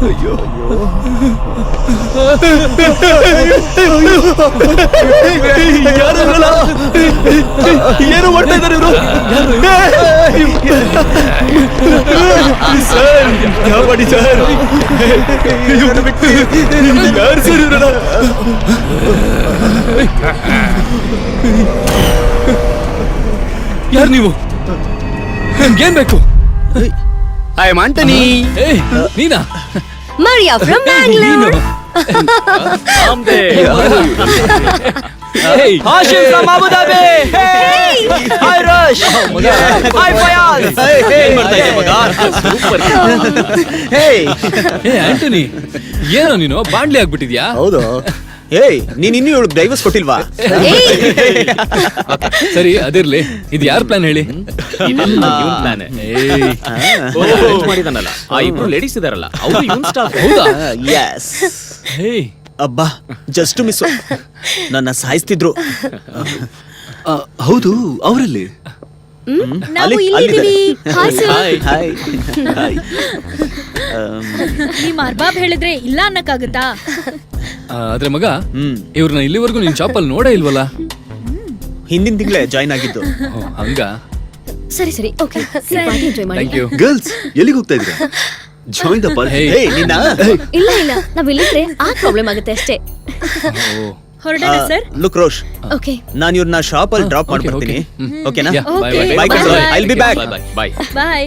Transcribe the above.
ಅಯ್ಯೋ ಏನು ಮಾಡ್ತಾ ಇದ್ದಾರೆ ಇವರು? ಸರ್ ಕಾಪಾಡಿ ಸರ್, ಯಾರು ಸರ್ ಇವರಲ್ಲ? ಯಾರು ನೀವು? ಏನ್ ಬೇಕು? I am Antony. ನೀನಾ? Maria from Bangalore. Hashim from Abu Dhabi. Hey, hi Rush. Hi Fayaz. ಏನ್ ಮಾಡ್ತಾ ಇದ್ದೀಯ ಮಗ? ಸೂಪರ್. ಏ ಆಂಟನಿ, ಏನೋ ನೀನು ಬಾಂಡ್ಲಿ ಆಗ್ಬಿಟ್ಟಿದ್ಯಾ? ಹೌದು. ಏಯ್, ನೀನ್ ಇನ್ನೂ ಇವಳು ಡೈವರ್ಸ್ ಕೊಟ್ಟಿಲ್ವಾ? ಸರಿ ಅದಿರ್ಲಿ, ಇದು ಯಾರ ಪ್ಲಾನ್ ಹೇಳಿ? ಪ್ಲಾನ್ ಮಾಡಿದಾನಲ್ಲ, ಆ ಇಬ್ರು ಲೇಡೀಸ್ ಇದಾರಲ್ಲ ಅವರು ಇವನ್ ಸ್ಟಾಫ್. ಹೌದಾ? Yes. ಅಬ್ಬಾ, ಜಸ್ಟ್ ಮಿಸ್. ನನ್ನ ಸಾಯಿಸ್ತಿದ್ರು. ಹೌದು, ಅವರಲ್ಲಿ ನಾವು ಇಲ್ಲಿದ್ದೀವಿ. Hi sir. ಹಾಯ್. ನೀವ್ ಅರ್ಬಾಬ್ ಹೇಳಿದ್ರೆ ಇಲ್ಲ ಅನ್ನಕ್ಕಾಗತ್ತಾ? ಆದ್ರೆ ಮಗ, ಇವ್ರನ್ನ ಇಲ್ಲಿವರೆಗೂ ನಿನ್ ಶಾಪಲ್ಲಿ ನೋಡೇ ಇಲ್ವಲ್ಲ? ಹಿಂದಿನ ತಿಂಗಳೇ ಜಾಯ್ನ್ ಆಗಿದ್ದು. ಹಂಗ? ಸರಿ ಸರಿ, ಓಕೆ, ಪಾರ್ಟಿ ಎಂಜಾಯ್ ಮಾಡಿ. Thank you. ಗರ್ಲ್ಸ್ ಎಲ್ಲಿಗೆ ಹೋಗ್ತಾ ಇದ್ದೀರಾ? Join the party. ಏಯ್, ನಿನ್ನ ಇಲ್ಲ ಇಲ್ಲ, ನಾವ್ ಇಲ್ಲಿದ್ರೆ ಆ ಪ್ರಾಬ್ಲಮ್ ಆಗುತ್ತೆ ಅಷ್ಟೇ. ಹೊರಡೋಣ ಸರ್. ಲುಕ್ ರೋಶ್, ಓಕೆ, ನಾನು ಇವ್ರನ್ನ ಶಾಪ್ ಅಲ್ಲಿ ಡ್ರಾಪ್ ಮಾಡ್ಬಿಡ್ತೀನಿ. ಓಕೆನಾ? Bye, bye, bye. Bye. I will be back. Bye bye. Bye.